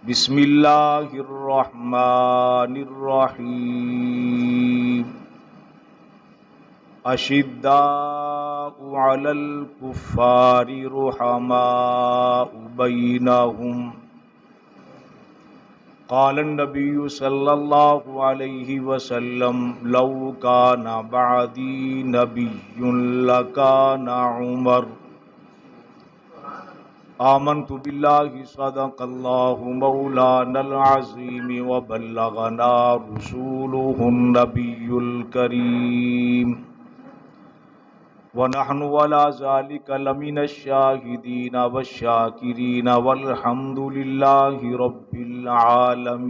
بسم اللہ الرحمن الرحیم اشداء علی الکفار رحماء بینہم قال النبی صلی اللہ علیہ وسلم لو کان بعدی نبی لکان عمر آمنت باللہ صدق اللہ مولانا العظیم وبلغنا رسوله النبی الکریم ونحن على ذلك لمن الشاہدین والشاکرین والحمد للہ رب العالمین۔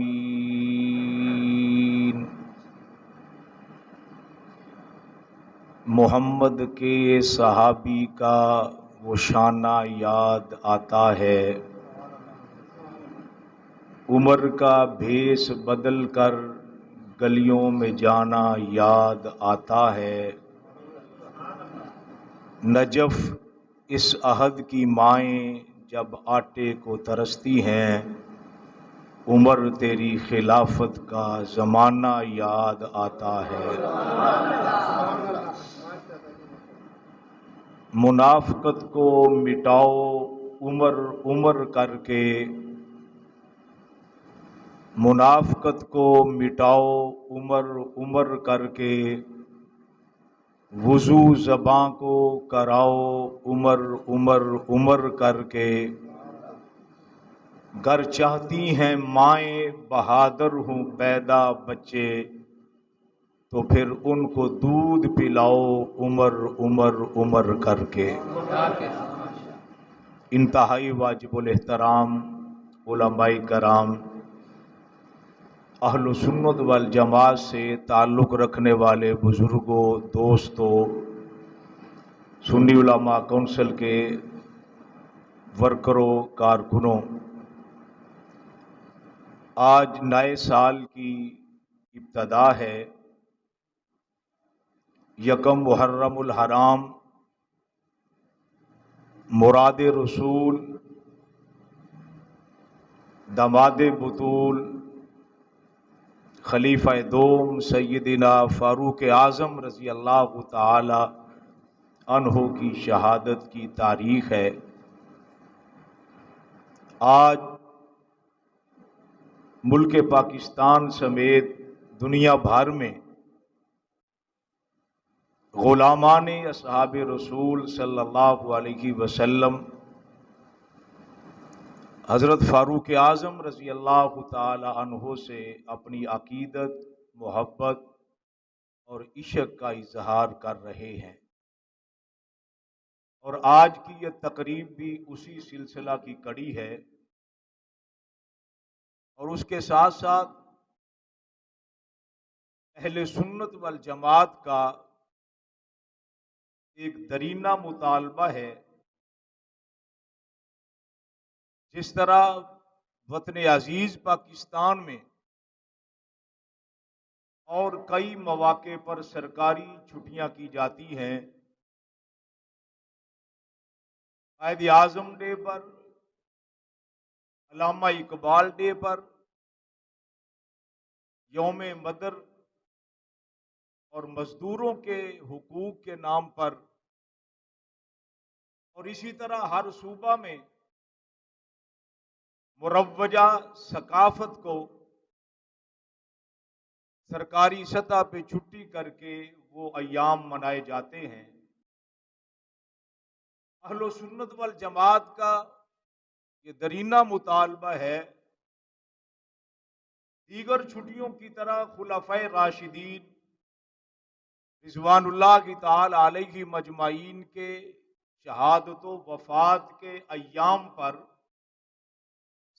محمد کے صحابی کا وہ شانہ یاد آتا ہے، عمر کا بھیس بدل کر گلیوں میں جانا یاد آتا ہے۔ نجف اس عہد کی مائیں جب آٹے کو ترستی ہیں، عمر تیری خلافت کا زمانہ یاد آتا ہے۔ منافقت کو مٹاؤ عمر عمر کر کے، منافقت کو مٹاؤ عمر عمر کر کے، وضو زباں کو کراؤ عمر عمر عمر کر کے۔ گر چاہتی ہیں مائیں بہادر ہوں پیدا بچے، تو پھر ان کو دودھ پلاؤ عمر عمر عمر کر کے۔ انتہائی واجب الاحترام علماء کرام، اہل سنت والجماعت سے تعلق رکھنے والے بزرگوں، دوستوں، سنی علماء کونسل کے ورکروں، کارکنوں، آج نئے سال کی ابتدا ہے۔ یکم محرم الحرام، مراد رسول، دماد بطول، خلیفہ دوم سیدنا فاروق اعظم رضی اللہ تعالی عنہ کی شہادت کی تاریخ ہے۔ آج ملک پاکستان سمیت دنیا بھر میں غلامان اصحاب رسول صلی اللہ علیہ وسلم حضرت فاروق اعظم رضی اللہ تعالی عنہ سے اپنی عقیدت، محبت اور عشق کا اظہار کر رہے ہیں، اور آج کی یہ تقریب بھی اسی سلسلہ کی کڑی ہے۔ اور اس کے ساتھ ساتھ اہل سنت والجماعت کا ایک درینہ مطالبہ ہے، جس طرح وطن عزیز پاکستان میں اور کئی مواقع پر سرکاری چھٹیاں کی جاتی ہیں، قائد اعظم ڈے پر، علامہ اقبال ڈے پر، یوم مدر اور مزدوروں کے حقوق کے نام پر، اور اسی طرح ہر صوبہ میں مروجہ ثقافت کو سرکاری سطح پہ چھٹی کر کے وہ ایام منائے جاتے ہیں۔ اہل سنت والجماعت کا یہ درینہ مطالبہ ہے، دیگر چھٹیوں کی طرح خلفائے راشدین رضوان اللہ تعالی علیہ مجمعین کے شہادت و وفات کے ایام پر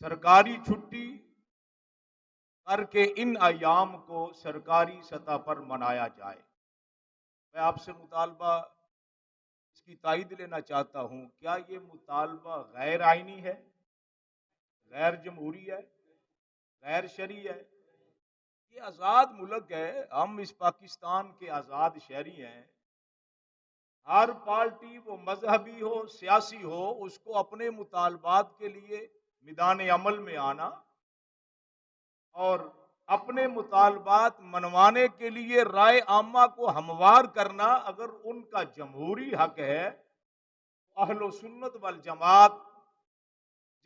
سرکاری چھٹی کر کے ان ایام کو سرکاری سطح پر منایا جائے۔ میں آپ سے مطالبہ اس کی تائید لینا چاہتا ہوں، کیا یہ مطالبہ غیر آئینی ہے، غیر جمہوری ہے، غیر شرعی ہے؟ یہ آزاد ملک ہے، ہم اس پاکستان کے آزاد شہری ہیں۔ ہر پارٹی وہ مذہبی ہو، سیاسی ہو، اس کو اپنے مطالبات کے لیے میدان عمل میں آنا اور اپنے مطالبات منوانے کے لیے رائے عامہ کو ہموار کرنا اگر ان کا جمہوری حق ہے، اہل و سنت والجماعت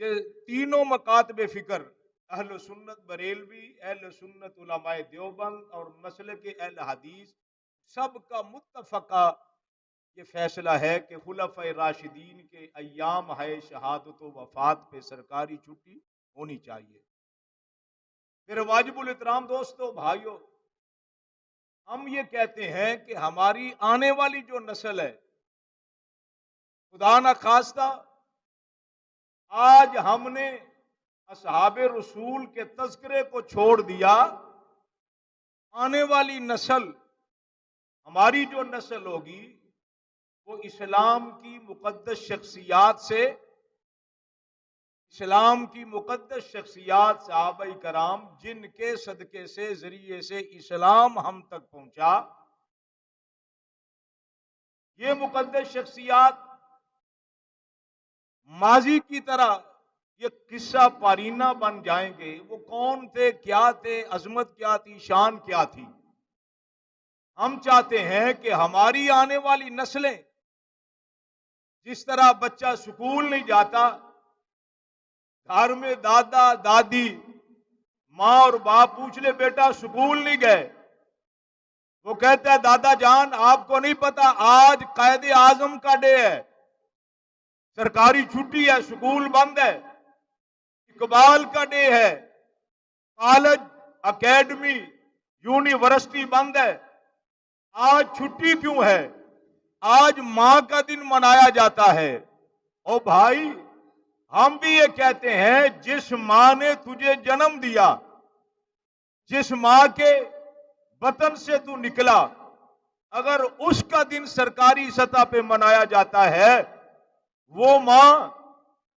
یہ تینوں مکاتب فکر، اہل سنت بریلوی، اہل سنت علماء دیوبند اور مسلک اہل حدیث، سب کا متفقہ یہ فیصلہ ہے کہ خلفائے راشدین کے ایام ہے شہادت و وفات پہ سرکاری چھٹی ہونی چاہیے۔ میرے واجب الاحترام دوستو بھائیو، ہم یہ کہتے ہیں کہ ہماری آنے والی جو نسل ہے، خدا نہ خواستہ آج ہم نے اصحاب رسول کے تذکرے کو چھوڑ دیا، آنے والی نسل، ہماری جو نسل ہوگی وہ اسلام کی مقدس شخصیات سے، اسلام کی مقدس شخصیات صحابہ کرام جن کے صدقے سے ذریعے سے اسلام ہم تک پہنچا، یہ مقدس شخصیات ماضی کی طرح یہ قصہ پارینہ بن جائیں گے۔ وہ کون تھے، کیا تھے، عظمت کیا تھی، شان کیا تھی۔ ہم چاہتے ہیں کہ ہماری آنے والی نسلیں، جس طرح بچہ سکول نہیں جاتا، گھر میں دادا دادی ماں اور باپ پوچھ لے بیٹا سکول نہیں گئے، وہ کہتا ہے دادا جان آپ کو نہیں پتا آج قائد اعظم کا ڈے ہے، سرکاری چھٹی ہے، سکول بند ہے، اقبال کا ڈے ہے، کالج اکیڈمی یونیورسٹی بند ہے، آج چھٹی کیوں ہے؟ آج ماں کا دن منایا جاتا ہے۔ او بھائی، ہم بھی یہ کہتے ہیں جس ماں نے تجھے جنم دیا، جس ماں کے بطن سے تو نکلا، اگر اس کا دن سرکاری سطح پہ منایا جاتا ہے، وہ ماں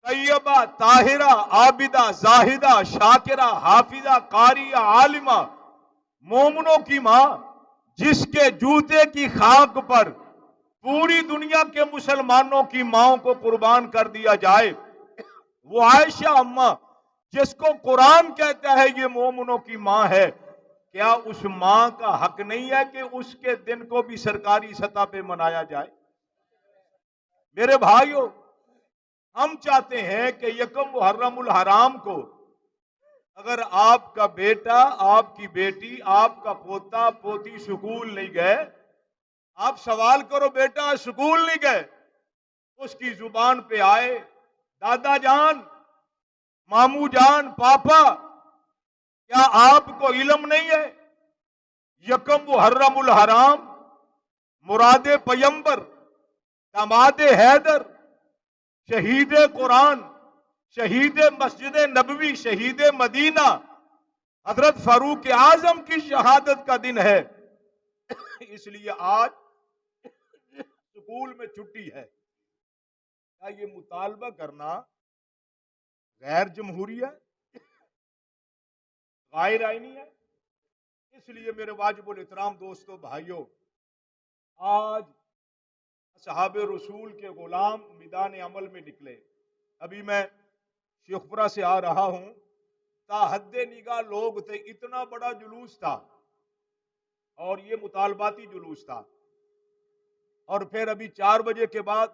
طیبہ طاہرہ عابدہ زاہدہ شاکرہ حافظہ قاریہ عالمہ مومنوں کی ماں، جس کے جوتے کی خاک پر پوری دنیا کے مسلمانوں کی ماؤں کو قربان کر دیا جائے، وہ عائشہ اماں جس کو قرآن کہتا ہے یہ مومنوں کی ماں ہے، کیا اس ماں کا حق نہیں ہے کہ اس کے دن کو بھی سرکاری سطح پہ منایا جائے؟ میرے بھائیوں، ہم چاہتے ہیں کہ یکم محرم الحرام کو اگر آپ کا بیٹا، آپ کی بیٹی، آپ کا پوتا پوتی سکول نہیں گئے، آپ سوال کرو بیٹا سکول نہیں گئے، اس کی زبان پہ آئے دادا جان، مامو جان، پاپا، کیا آپ کو علم نہیں ہے یکم محرم الحرام مراد پیمبر، داماد حیدر، شہید قرآن، شہید مسجد نبوی، شہید مدینہ حضرت فاروق اعظم کی شہادت کا دن ہے، اس لیے آج سکول میں چھٹی ہے۔ کیا یہ مطالبہ کرنا غیر جمہوری ہے، غیر آئینی ہے؟ اس لیے میرے واجب الاحترام دوستو بھائیوں، آج صحاب رسول کے غلام میدان عمل میں نکلے۔ ابھی میں شیخپورہ سے آ رہا ہوں، تا حد نگاہ لوگ تھے، اتنا بڑا جلوس تھا اور یہ مطالباتی جلوس تھا۔ اور پھر ابھی 4 بجے کے بعد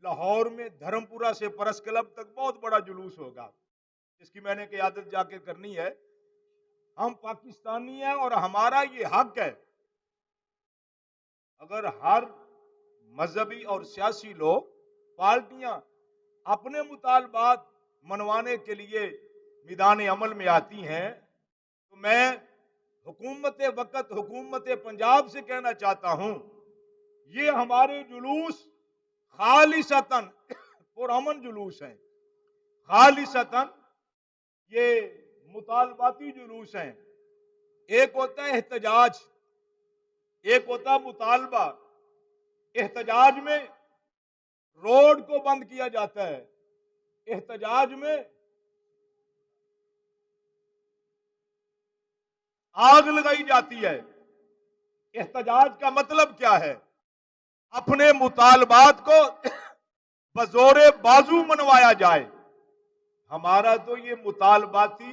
لاہور میں دھرمپورہ سے پرس کلب تک بہت بڑا جلوس ہوگا، جس کی میں نے قیادت جا کے کرنی ہے۔ ہم پاکستانی ہیں اور ہمارا یہ حق ہے، اگر ہر مذہبی اور سیاسی لوگ، پارٹیاں اپنے مطالبات منوانے کے لیے میدان عمل میں آتی ہیں، تو میں حکومت وقت، حکومت پنجاب سے کہنا چاہتا ہوں، یہ ہمارے جلوس خالصتاً پرامن جلوس ہیں، خالصتاً یہ مطالباتی جلوس ہیں۔ ایک ہوتا ہے احتجاج، ایک ہوتا مطالبہ۔ احتجاج میں روڈ کو بند کیا جاتا ہے، احتجاج میں آگ لگائی جاتی ہے۔ احتجاج کا مطلب کیا ہے؟ اپنے مطالبات کو بزور بازو منوایا جائے۔ ہمارا تو یہ مطالباتی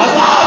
1000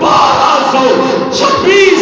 1226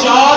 4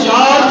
4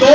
2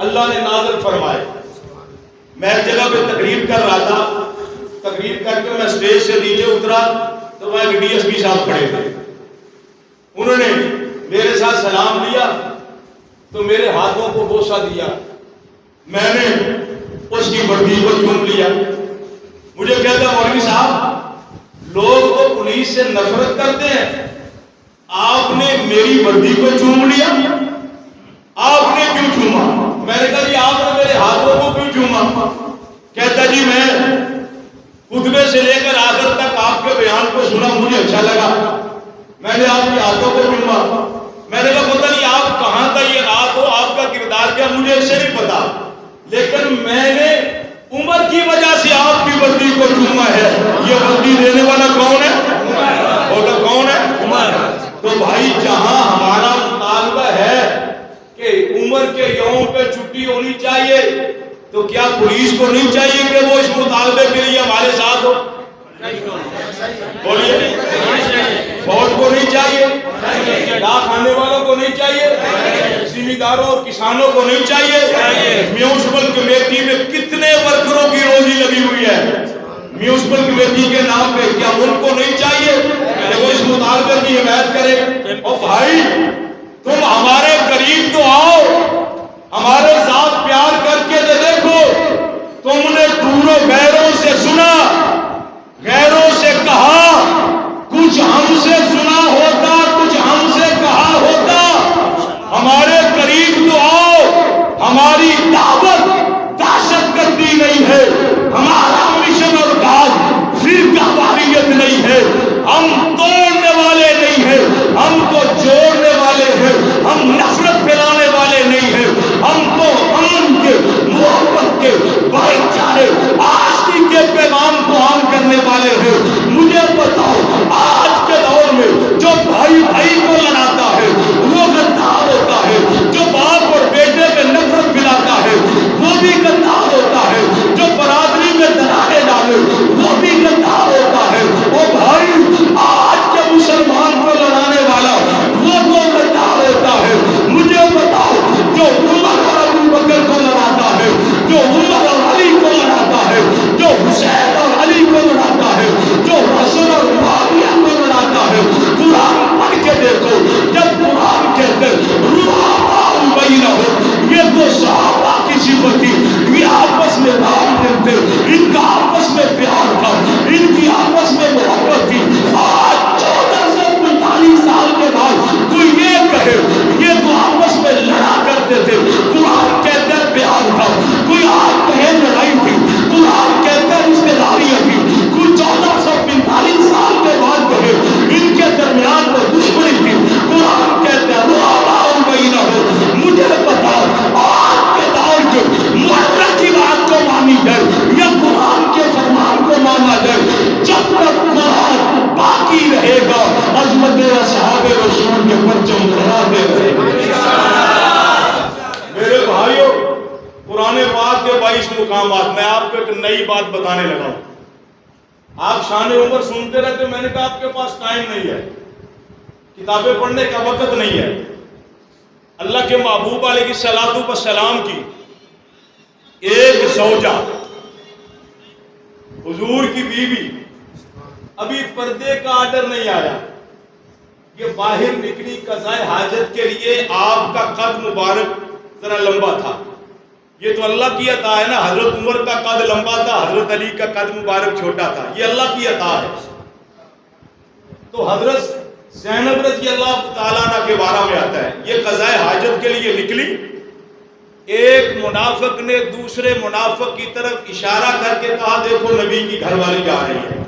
اللہ نے نازل فرمائے. میں ایک جگہ پہ تقریر کر رہا تھا، تقریر کر کے میں اسٹیج سے نیچے اترا تو وہاں ایک DSP صاحب کھڑے تھے. انہوں نے میرے ساتھ سلام لیا تو میرے ہاتھوں کو بوسہ دیا. میں نے اس کی وردی کو چوم لیا. مجھے کہتا مولوی صاحب لوگ تو پولیس سے نفرت کرتے ہیں، آپ نے میری وردی کو چوم لیا، آپ نے کیوں چوما؟ میں نے کہا جی آپ نے میرے ہاتھوں کو کیوں چوما؟ کہتا جی میں خطبے سے لے کر آخر تک آپ کے بیان کو سنا، مجھے اچھا لگا، میں نے آپ کے ہاتھوں کو چوما. میں نے کہا پتہ نہیں آپ کہاں تک یہ رات ہو، آپ کا کردار کیا مجھے اس سے نہیں پتا، لیکن میں نے عمر کی وجہ سے آپ کی وردی کو چوما ہے. یہ وردی دینے والا کون ہے؟ بولا کون ہے؟ عمر. تو بھائی جہاں ہمارا مطالبہ ہے کہ عمر کے یوم پہ چھٹی ہونی چاہیے، تو کیا پولیس کو نہیں چاہیے کہ وہ اس مطالبے کے لیے ہمارے ساتھ ہو؟ بولیے. فوج کو نہیں چاہیے؟ ڈاک خانے والوں کو نہیں چاہیے؟ زمینداروں اور کسانوں کو نہیں چاہیے؟ میونسپل کمیٹی میں کتنے ورکروں کی روزی لگی ہوئی ہے میونسپل کمیٹی کے نام پہ، کیا ان کو نہیں چاہیے کہ وہ اس مطالبے کی حمایت کرے؟ اور بھائی تم ہمارے قریب تو آؤ، ہمارے ساتھ پیار کر کے دیکھو. تم نے دوروں غیروں سے سنا، غیروں سے کہا، کچھ ہم سے سنا ہوتا، کچھ ہم سے کہا ہوتا. ہمارے قریب تو آؤ. ہماری دعوت دہشت گردی نہیں ہے، ہمارا مشن اور کاج فرقہ واریت نہیں ہے، ہم توڑنے والے نہیں ہیں، ہم تو جوڑنے والے ہیں، ہم نفرت پھیلانے والے نہیں ہیں، ہم تو امن کے، محبت کے، بھائی چارے، آشتی کے پیغام کو عام کرنے والے ہیں. مجھے بتاؤ آج کے دور میں جو بھائی بھائی کو لڑاتا ہے وہ غدار ہوتا ہے، جو باپ اور بیٹے پہ نفرت پھیلاتا ہے وہ بھی غدار ہوتا ہے، جو برادری میں دراڑیں ڈالے وہ بھی غدار ہوتا ہے. او بھائی آج کے مسلمان کو لڑانے والا وہ تو غدار ہوتا ہے. مجھے بتاؤ جو عمر اور ابو بکر کو لڑاتا ہے، جو عمر اور علی کو لڑاتا ہے، جو حسین اور علی کو لڑاتا ہے، جو حسن اور معاویہ کو لڑاتا ہے، قرآن پڑھ کے دیکھو. جب قرآن کہتے رحماء بینہم، یہ تو صحابہ کی صفت تھی، یہ آپس میں رام دل تھے، ان کا آپس میں پیار تھا، ان کی آپس میں محبت تھی. آج 1445 سال کے بعد کوئی یہ کہے یہ تو آپس میں لڑا کرتے تھے، قرآن کہتا ہے پیار تھا. کوئی آج کہے لڑائی تھی، قرآن کہتا ہے رشتہ داریاں تھی. کوئی 1445 سال کے بعد کہے ان کے درمیان میں دشمنی تھی، قرآن کہتا ہے رحماء بینہم. مجھے بتاؤ آج کے دور کے محرک کی بات کو مانی جائے یا قرآن کے فرمان کو مانا جائے؟ جب تک قرآن باقی رہے گا عظمت اصحاب رسول کے پرچم لہراتے رہے گا. میرے بھائیوں قرآن پاک کے 22 مقامات، میں آپ کو ایک نئی بات بتانے لگا ہوں. آپ شان عمر سنتے رہتے، میں نے کہا آپ کے پاس ٹائم نہیں ہے، کتابیں پڑھنے کا وقت نہیں ہے. اللہ کے محبوب علیہ الصلوۃ والسلام کی ایک زوجہ، حضور کی بیوی، ابھی پردے کا آرڈر نہیں آیا، یہ باہر نکلی قضاء حاجت کے لیے. آپ کا قد مبارک ذرا لمبا تھا، یہ تو اللہ کی عطا ہے نا. حضرت عمر کا قد لمبا تھا، حضرت علی کا قد مبارک چھوٹا تھا، یہ اللہ کی عطا ہے. تو حضرت زینب رضی اللہ تعالیٰ عنہ کے بارے میں آتا ہے، یہ قضاء حاجت کے لیے نکلی. ایک منافق نے دوسرے منافق کی طرف اشارہ کر کے کہا دیکھو نبی کی گھر والی جا رہی ہے.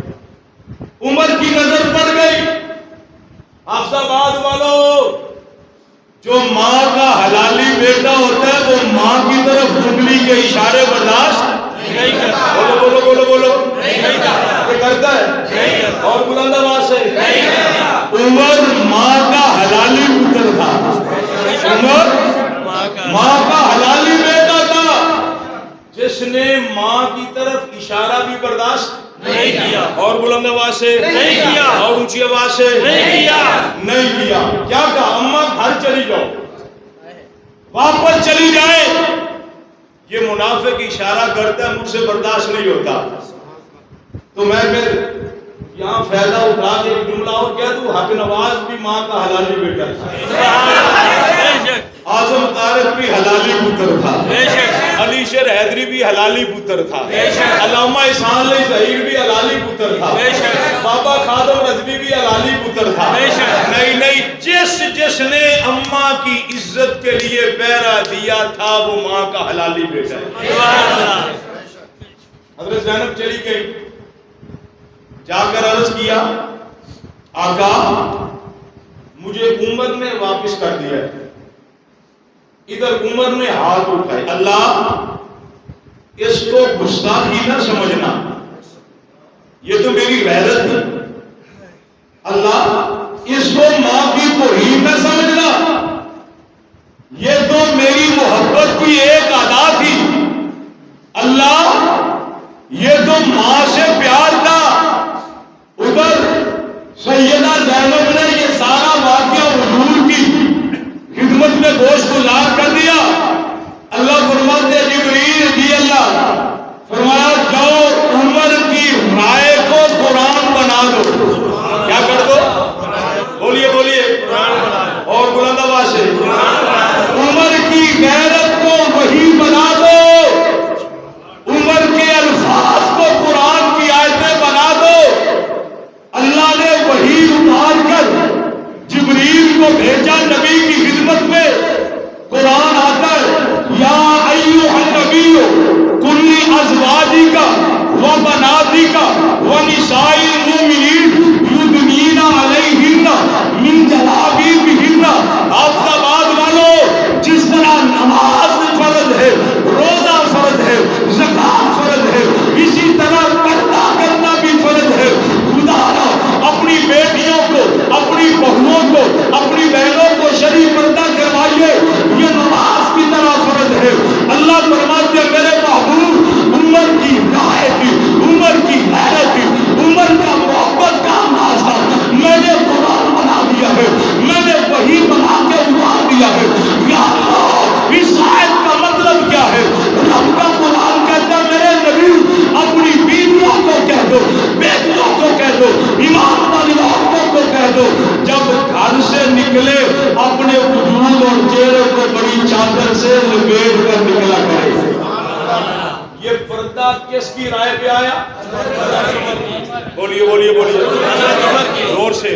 عمر کی نظر پڑ گئی. حفصہ آباد والوں، جو ماں کا حلالی بیٹا ہوتا ہے وہ ماں کی طرف انگلی کے اشارے برداشت نہیں کرتا. بولو بولو بولو بولو، نہیں کرتا ہے. اور بلند آواز سے عمر ماں کا حلالی پتر تھا، عمر ماں کا حلالی بیٹا تھا، جس نے ماں کی طرف اشارہ بھی برداشت نہیں کیا. اور بلند آواز سے نہیں کیا، اور اونچی آواز سے نہیں کیا. کیا کہا؟ اماں گھر چلی جاؤ، واپس چلی جائے. منافق اشارہ کرتا ہے مجھ سے برداشت نہیں ہوتا، تو میں پھر یہاں فائدہ اٹھا کے ایک جملہ اور کہہ دوں، حق نواز بھی ماں کا حلالی بیٹا تھا، اعظم طارق بھی حلالی پتر تھا، علی شیر حیدری بھی حلالی پتر تھا، علامہ احسان علی ظہیر بھی حلالی پتر تھا، بابا خادم رضوی بھی حلالی پتر تھا۔ نہیں، جس نے اماں کی عزت کے لیے پہرا دیا تھا وہ ماں کا حلالی بیٹا ہے۔ حضرت زینب چلی گئی، جا کر عرض کیا آقا مجھے عمر نے واپس کر دیا ہے۔ ادھر عمر نے ہاتھ اٹھائے، اللہ اس کو گستاخی نہ سمجھنا، یہ تو میری غیرت ہے، اللہ اس کو ماں کی توہین نہ سمجھنا، یہ تو میری محبت کی ایک ادا تھی، اللہ یہ تو ماں سے پیار تھا۔ ادھر سیدہ زینب نے یہ سارا واقعہ حضور کی خدمت میں گوش گزار کر دیا۔ اللہ فرماتے جبریل جی اللہ فرمایا جاؤ عمر کی رائے کو قرآن بنا دو، کیا کر دو؟ بولیے اور بلند آواز سے، عمر کی غیرت کو وہی بنا دو، عمر کے الفاظ کو قرآن کی آیتیں بنا دو۔ اللہ نے وحی اتار کر جبریل کو بھیجا نبی کی خدمت میں، قرآن آتا ہے یا ایھا النبی قل لازواجک وبناتک ونساء المؤمنین یدنین علیہن من جلابیبہن۔ آپ کا بات مانو، جس طرح نماز فرض ہے، روزہ فرض ہے، زکات فرض ہے، اسی طرح پردہ کرنا بھی فرض ہے۔ خدا اپنی بیٹیوں کو، اپنی بہنوں کو، اپنی بہنوں کو شرعی پردہ کروائیے، یہ نماز کی طرح فرض ہے۔ اللہ فرماتے ہیں میرے محبوب عمر کی رائے تھی، عمر کی غیرت تھی، عمر کا محبت کا انداز تھا، میں نے قرآن بنا دیا ہے، میں نے وحی بنا کے اتار دیا ہے۔ یا اللہ اس آیت کا مطلب کیا ہے؟ رب کا قرآن کہتا ہے میرے نبی اپنی بیویوں کو کہہ دو، بیٹیوں کو کہہ دو، ایمان والی عورتوں کو کہہ دو، جب گھر سے نکلے اپنے وجود اور چہرے کو بڑی چادر سے لپیٹ کر نکلا کرے۔ یہ پردہ کس کی رائے پہ آیا؟ بولیے زور سے۔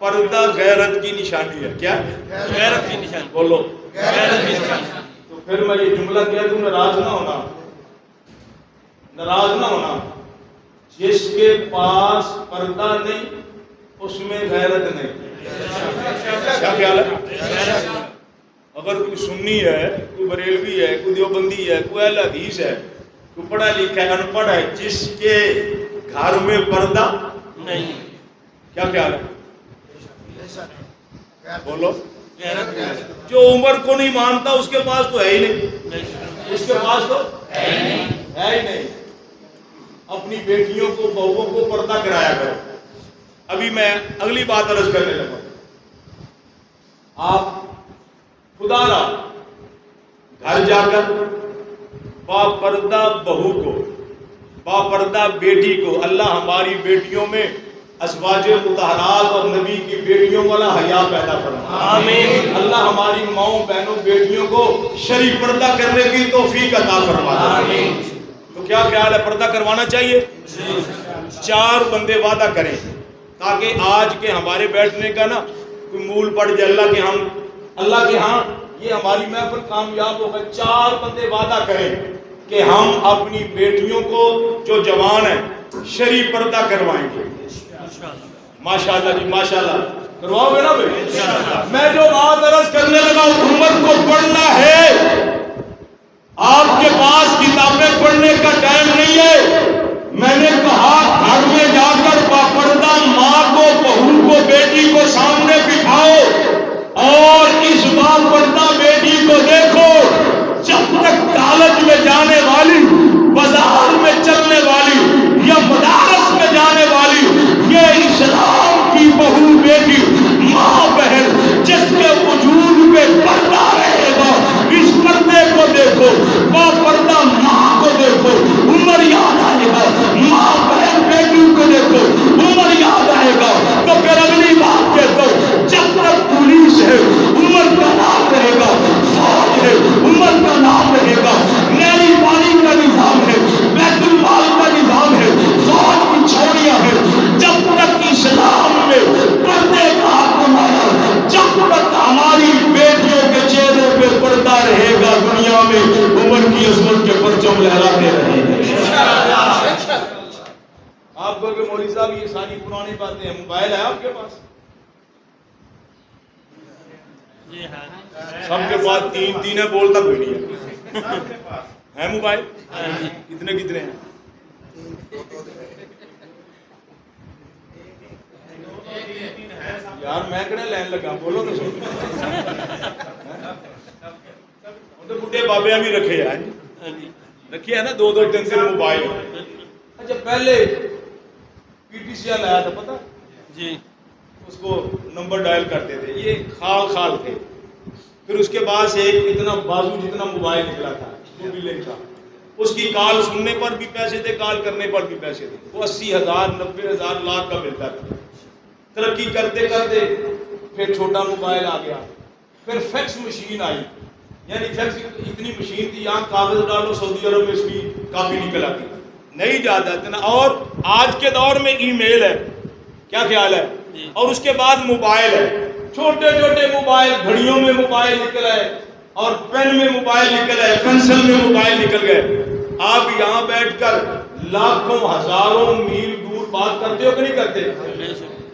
پردہ غیرت کی نشانی ہے، کیا؟ غیرت کی نشانی، بولو غیرت کی نشانی۔ تو پھر میں یہ جملہ کہہ دوں، ناراض نہ ہونا، جس کے پاس پردہ نہیں اس میں غیرت نہیں۔ کیا خیال ہے؟ اگر کوئی سنی ہے، کوئی بریلوی ہے، کوئی دیوبندی ہے، کوئی اہل حدیث ہے، کوئی پڑھا لکھا ہے، ان پڑھ ہے، جس کے گھر میں پردہ نہیں، کیا خیال ہے؟ بولو، جو عمر کو نہیں مانتا اس کے پاس تو ہے ہی نہیں، اس کے پاس تو ہے ہی نہیں۔ اپنی بیٹیوں کو، بہووں کو پردہ کرایا کرو۔ ابھی میں اگلی بات عرض کرنے لگا، آپ خدا را گھر جا کر با پردہ بہو کو، با پردہ بیٹی کو، اللہ ہماری بیٹیوں میں ازواج مطہرات اور نبی کی بیٹیوں والا حیا پیدا فرما، آمین۔ اللہ ہماری ماؤں بہنوں بیٹیوں کو شرعی پردہ کرنے کی توفیق عطا فرما، آمین۔ تو کیا خیال ہے، پردہ کروانا چاہیے؟ 4 بندے وعدہ کریں تاکہ آج کے ہمارے بیٹھنے کا نا کوئی مول پڑ جائے، اللہ کے ہاں یہ ہماری محفل کامیاب ہوگا۔ 4 بندے وعدہ کریں کہ ہم اپنی بیٹیوں کو جو جوان ہیں شرعی پردہ کروائیں گے۔ ماشاءاللہ جی، ماشاءاللہ، کرواؤ گے نا بھائی؟ میں جو بات عرض کرنے لگا، حکومت کو پڑھنا ہے، آپ کے پاس کتابیں پڑھنے کا ٹائم نہیں ہے۔ میں نے کہا گھر میں جا کر باپردہ ماں کو، بہو کو، بیٹی کو سامنے بٹھاؤ اور اس باپردہ بیٹی کو دیکھو، جب تک کالج میں جانے والی، بازار میں چلنے والی یا مدارس میں جانے والی یہ اسلام کی بہو بیٹی، ماں بہن، جس کے وجود پہ پردہ رہے گا، اس پردے کی عظمت کے پرچم لہراتے رہیں۔ آپ کو کہ مولوی صاحب یہ ساری پرانی باتیں ہیں، موبائل ہے آپ کے پاس؟ سب کے پاس تین تین ہے، بولتا کوئی نہیں ہے موبائل؟ کتنے کتنے ہیں؟ یار میں کہنے لین لگا، بولو تو سن۔ بڈھے بابے بھی رکھے ہیں، رکھے ہیں نا دو دو تین تین موبائل۔ اچھا پہلے پی ٹی سی ایل آیا تھا پتہ جی، اس کو نمبر ڈائل کرتے تھے، یہ خال خال تھے، پھر اس کے بعد سے ایک اتنا بازو جتنا موبائل نکلا تھا بلنگ کا، اس کی کال سننے پر بھی پیسے تھے، کال کرنے پر بھی پیسے تھے، وہ 80,000 90,000 لاکھ کا ملتا تھا۔ ترقی کرتے کرتے پھر چھوٹا موبائل آ گیا، پھر فیکس مشین آئی، یعنی فیکس اتنی مشین تھی یہاں کاغذ ڈالو سعودی عرب میں اس کی کاپی نکل آتی نہیں جاتا اتنا۔ اور آج کے دور میں ای میل ہے، کیا خیال ہے؟ اور اس کے بعد موبائل ہے، چھوٹے چھوٹے موبائل، گھڑیوں میں موبائل نکل آئے، اور پین میں موبائل نکل آئے، پینسل میں موبائل نکل گئے۔ آپ یہاں بیٹھ کر لاکھوں ہزاروں میل دور بات کرتے ہو کہ نہیں کرتے؟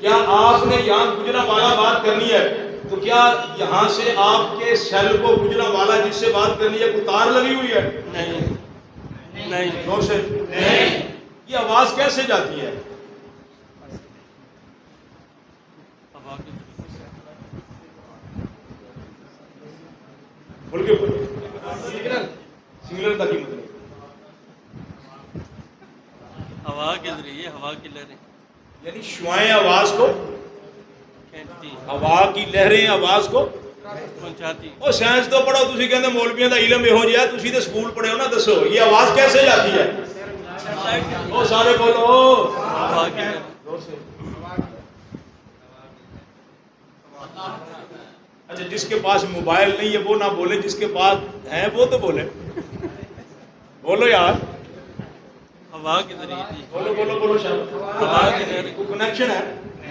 کیا آپ نے یہاں گجرا والا بات کرنی ہے تو کیا یہاں سے آپ کے سیل کو گجرا والا جس سے بات کرنی ہے کوئی تار لگی ہوئی ہے؟ نہیں، زور سے نہیں۔ یہ آواز کیسے جاتی ہے؟ بول کے بولو، سگنل کا کی مطلب ہوا کے ذریعے، ہوا کی لہریں یعنی شعائیں آواز کو کھینچتی، ہوا کی لہریں آواز کو پہنچاتی۔ او سائنس تو پڑھو، تسی کہندے مولویاں دا علم یہو جہا، تسی تے سکول پڑھے ہو نا، دسو یہ آواز کیسے جاتی ہے؟ او سارے بولو ہوا کی لہریں۔ اچھا جس کے پاس موبائل نہیں ہے وہ نہ بولے، جس کے پاس ہے وہ تو بولے، بولو یار، ہوا کے ذریعے جی، بولو بولو بولو شاید ہوا کی لہریں۔ کوئی کنیکشن ہے؟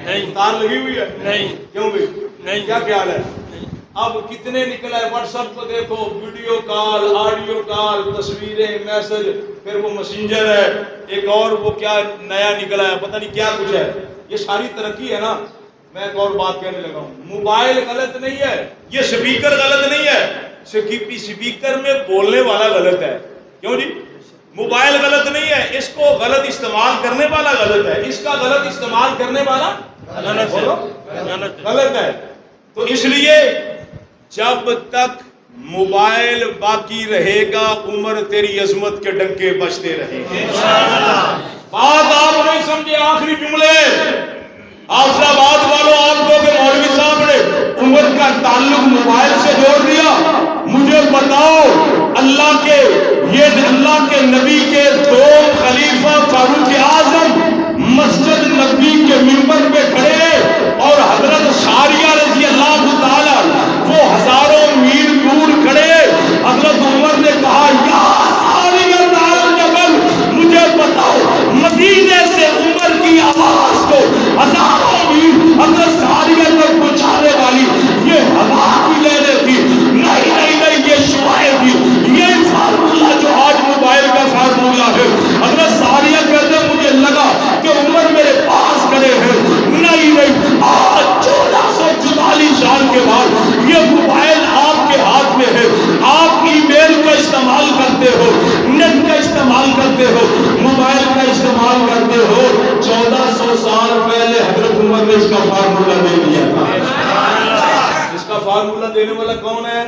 نہیں، تار لگی ہوئی ہے؟ نہیں، کیوں بھی؟ نہیں، کیا خیال ہے؟ نہیں۔ اب کتنے نکلا ہے، واٹس ایپ کو دیکھو، ویڈیو کال، آڈیو کال، تصویریں، میسج، پھر وہ میسنجر ہے، ایک اور وہ کیا نیا نکلا ہے، پتہ نہیں کیا کچھ ہے، یہ ساری ترقی ہے نا۔ میں ایک اور بات کہنے لگا ہوں، موبائل غلط نہیں ہے، یہ سپیکر غلط نہیں ہے، سپیکر میں بولنے والا غلط ہے، کیوں جی؟ موبائل غلط نہیں ہے، اس کو غلط استعمال کرنے والا غلط ہے، اس کا غلط استعمال کرنے والا غلط ہے۔ تو اس لیے جب تک موبائل باقی رہے گا عمر تیری عظمت کے ڈنکے بجتے رہیں گے۔ بات آپ نہیں سمجھے، آخری جملے آفر آباد والوں، آپ کو کہ مولوی صاحب نے عمر کا تعلق موبائل سے جوڑ دیا، مجھے بتاؤ اللہ کے نبی کے دو خلیفہ فاروق اعظم مسجد نبی کے منبر پہ کھڑے اور حضرت ساریہ رضی اللہ تعالی وہ ہزاروں میل دور کھڑے، حضرت عمر نے کہا یا ساریہ جبل، مجھے بتاؤ مدینے سے عمر کی آواز کو ہزاروں میل حضرت ساریہ تک پہنچانے والی یہ ہوا کی لہریں تھی؟ نہیں، یہ شعائیں تھی، یہ فارمولہ جو آج موبائل کا فارمولہ ہے۔ حضرت ساریہ کہتے ہیں مجھے لگا کہ عمر میرے پاس کھڑے ہیں، نہیں، آج 1444 سال کے بعد یہ موبائل آپ کے ہاتھ میں ہے، آپ ای میل کا استعمال کرتے ہو، نیٹ کا استعمال کرتے ہو، موبائل کا استعمال کرتے ہو۔ 1400 سال پہلے حضرت عمر نے اس کا فارمولہ دے دیا تھا۔ اس کا فارمولہ دینے والا کون ہے؟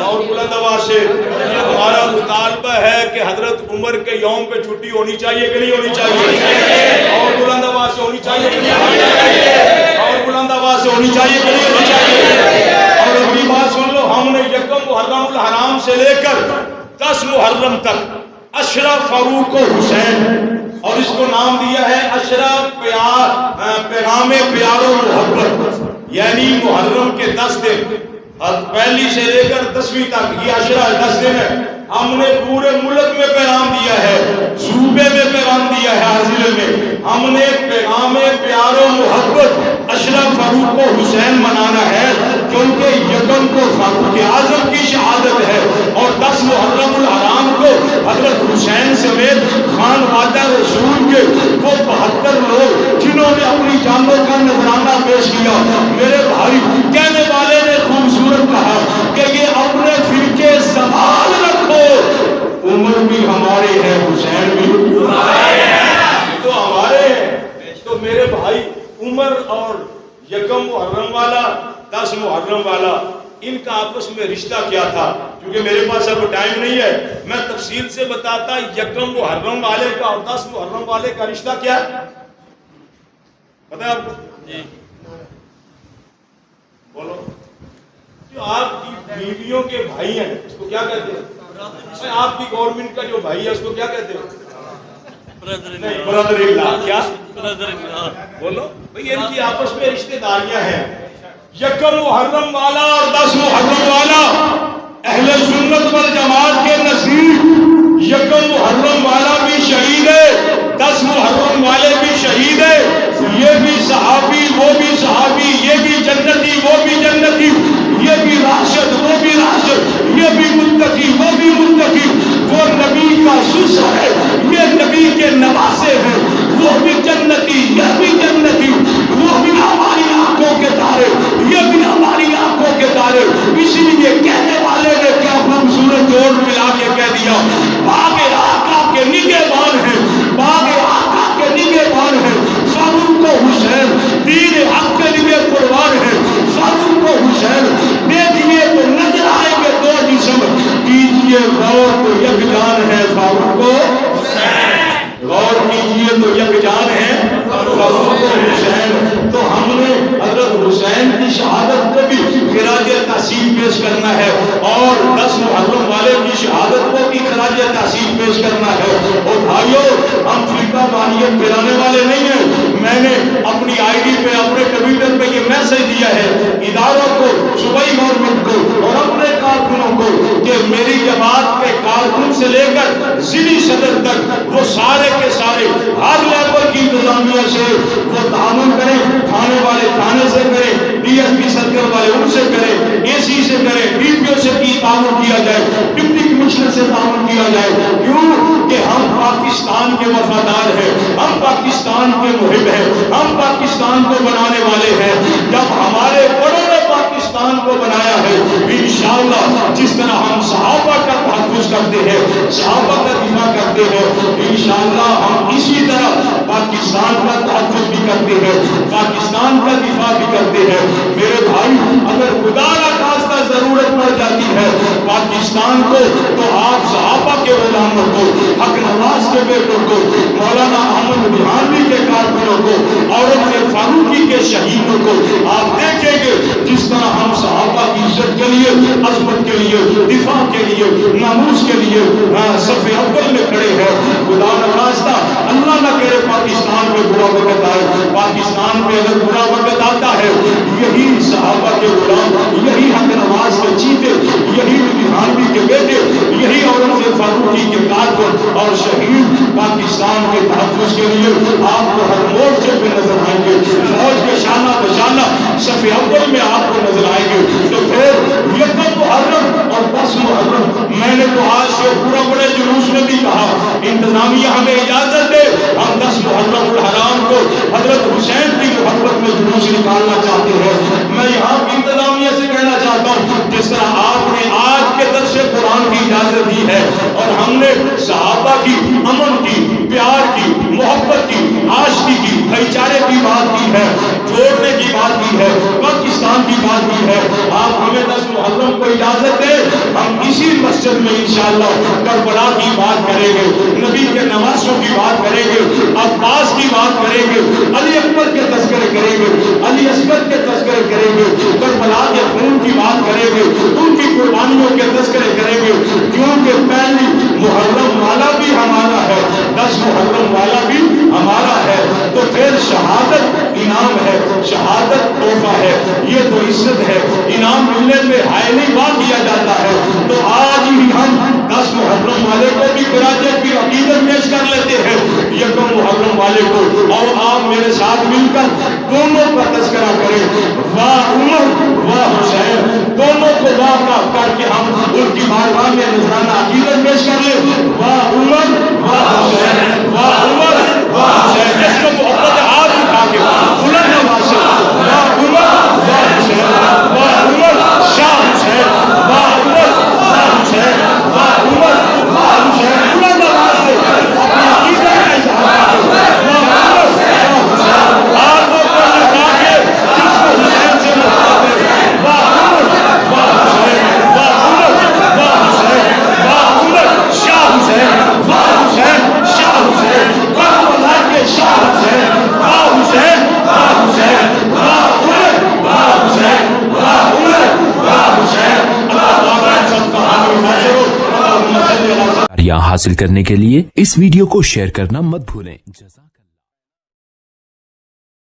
اور بلند آواز سے ہمارا مطالبہ ہے کہ حضرت عمر کے یوم پہ چھٹی ہونی چاہیے کہ نہیں ہونی چاہیے؟ اور بلند آواز سے ہونی چاہیے کہ نہیں ہونی چاہیے؟ اور بلند آواز سے ہونی چاہیے کہ نہیں ہونی چاہیے؟ اور اگلی بات سن لو، ہم نے یکم محرم الحرام سے لے کر 10 محرم تک عشرہ فاروق و حسین، اور اس کو نام دیا ہے عشرہ پیغام پیار و محبت، یعنی محرم کے 10 دن پہلی سے لے کر 10ویں تک یہ عشرہ 10 دن ہے۔ ہم نے پورے ملک میں پیغام دیا ہے، صوبے میں پیغام دیا ہے، حاضر میں ہم نے پیغام پیار و محبت عشرہ فاروق و حسین منانا ہے، کیونکہ یکم کو فاروق اعظم کی شہادت ہے اور 10 محرم الحرام سمیت خانوادہ رسول کے وہ 72 لوگ جنہوں نے اپنی جانوں کا نذرانہ پیش کیا، میرے بھائی کہنے والے نے خوبصورت کہا کہ یہ اپنے فرقے سنبھال رکھو، عمر بھی ہمارے ہیں، حسین بھی ہمارے ہیں، تو ہمارے ہیں۔ تو میرے بھائی عمر اور یکم محرم والا 10 محرم والا ان کا آپس میں رشتہ کیا تھا؟ کیونکہ میرے پاس اب ٹائم نہیں ہے، میں تفصیل سے بتاتا یکم محرم والے کا اور 10 محرم والے کا رشتہ کیا ہے، پتہ ہے آپ کو؟ جی بولو۔ جو آپ کی بیویوں کے بھائی ہیں اس کو کیا کہتے ہیں؟ آپ کی گورنمنٹ کا جو بھائی ہے اس کو کیا کہتے ہیں؟ نہیں، برادر اللہ۔ کیا برادر اللہ۔ بولو بھئی، ان کی آپس میں رشتہ داریاں ہیں۔ یکم محرم والا اور 10 محرم والا اہل سنت والجماعت کے نزدیک یکم محرم والا بھی شہید ہے، 10 محرم والے بھی شہید ہے، یہ بھی صحابی وہ بھی صحابی، یہ بھی جنتی وہ بھی جنتی، یہ بھی راشد وہ بھی راشد، یہ بھی متقی وہ بھی متقی، وہ نبی کا سسر ہے، یہ نبی کے نواسے ہیں، وہ بھی جنتی یہ بھی جنتی، وہ بھی ہماری آنکھوں کے تارے یہ بھی ہماری آنکھوں کے تارے۔ اسی لیے کہنے والے نے کیا خوبصورت جوڑ ملا کے کہہ دیا، باغ آقا کے نگہبان ہیں، باغ آقا کے نگہبان ہیں، فاروق و حسین دین حق کے لیے قربان ہیں، فاروق و حسین دیکھیے تو نظر آئیں گے دو جسم، کیجئے غور تو یکجان ہے فاروق و حسین، غور کیجئے تو یکجان ہے فاروق و حسین۔ تو ہم نے حضرت حسین کی شہادت کو بھی خراج تحسین پیش کرنا ہے، اور 10 محرم والے کی شہادت کو بھی خراج تحسین پیش کرنا ہے۔ اور بھائیو، ہم فرقہ واریت پھیلانے والے نہیں ہیں۔ میں نے اپنی آئی ڈی پہ اپنے ٹویٹر پہ یہ میسج دیا ہے اداروں کو، صوبائی گورنمنٹ کو اور اپنے کارکنوں کو کہ میری جماعت کے کارکن سے لے کر ضلعی صدر تک وہ سارے کے سارے ہر لیول کی انتظامیہ سے وہ تعاون کریں، تھانے والے تھانے سے کریں، ڈی ایس پی سرکل والے ان سے کریں، اے سی سے کریں، ڈی پی او سے کی تعاون کیا جائے، ڈپٹی کمشنر سے تعاون کیا جائے۔ کیوں کہ ہم پاکستان کے وفادار ہیں، ہم پاکستان کے محب ہیں، ہم پاکستان کو بنانے والے ہیں۔ جب ہمارے بڑوں نے پاکستان کو بنایا ہے، انشاءاللہ جس طرح ہم صحابہ کا تحفظ کرتے ہیں، صحابہ کا دفاع کرتے ہیں، انشاءاللہ ہم اسی طرح پاکستان کا تحفظ بھی کرتے ہیں، پاکستان کا دفاع بھی کرتے ہیں۔ میرے بھائی، اگر خدا نخواستہ ضرورت پڑ جاتی ہے پاکستان کو، تو آپ صحابہ کے غلاموں کو، حق نواز کے بیٹوں کو، مولانا احمد بہانوی کے کارکنوں کو، اورنگزیب فاروقی کے شہیدوں کو آپ دیکھیں گے جس طرح ہم صحابہ کی عزت کے لیے، عظمت کے لیے، دفاع کے لیے، ناموس کے لیے صف اول میں کھڑے ہیں۔ خدا نخواستہ اللہ نہ کرے پاکستان میں برا وقت آئے، پاکستان میں اگر برا وقت آتا ہے، یہی صحابہ کے غلام، یہی حق نواز کے چیتے، یہی بہانوی کے بیٹے، یہی اورنگزیب فاروقی کے کارکن اور شہید پاکستان کے تحفظ کے لیے آپ کو ہر مورچے پہ نظر آئیں گے، فوج کے شانہ بشانہ صف اول میں آپ کو نظر آئیں گے۔ تو پھر یکم محرم اور 10 محرم، میں نے تو آج سے پورا بڑے جلوس میں بھی کہا، انتظامیہ ہمیں اجازت دے، ہم 10 محرم الحرام کو حضرت حسین کی محبت میں جلوس نکالنا چاہتے ہیں۔ میں یہاں کی انتظامیہ سے کہنا چاہتا ہوں، جس طرح آپ نے آج کے درس قرآن کی اجازت دی ہے اور ہم نے صحابہ کی امن کی، پیار کی، محبت کی، عاشقی کی، بھائی چارے کی بات کی ہے، جوڑنے کی بات کی ہے، پاکستان کی بات کی ہے، آپ ہمیں 10 محرم کو اجازت دیں، ہم اسی مسجد میں انشاءاللہ کربلا کی بات کریں گے، نبی کے نواسوں کی بات کریں گے، عباس کی بات کریں گے، علی اکبر کے تذکرے کریں گے، علی اصغر کے تذکرے کریں گے، کربلا کے خون کی بات کریں گے، ان کی قربانیوں کے تذکرے کریں گے، کیونکہ پہلی محرم والا بھی ہمارا ہے، 10 محرم والا بھی ہمارا ہے۔ تو پھر شہادت انعام ہے، شہادت تحفہ ہے، یہ تو عزت ہے، انعام ملنے میں حائلی بات کیا جاتا ہے۔ تو آج ہی ہم 10 محرم والے کو بھی خراج کی عقیدت پیش کر لیتے ہیں، یکم محرم والے کو، اور آپ میرے ساتھ مل کر دونوں کا تذکرہ کریں، واہ عمر واہ حسین، دونوں کو واہ کر کے ہم ان کی بارگاہ میں نذرانہ عقیدت پیش کر لیں، واہ عمر واہ حاصل کرنے کے لیے اس ویڈیو کو شیئر کرنا مت بھولیں۔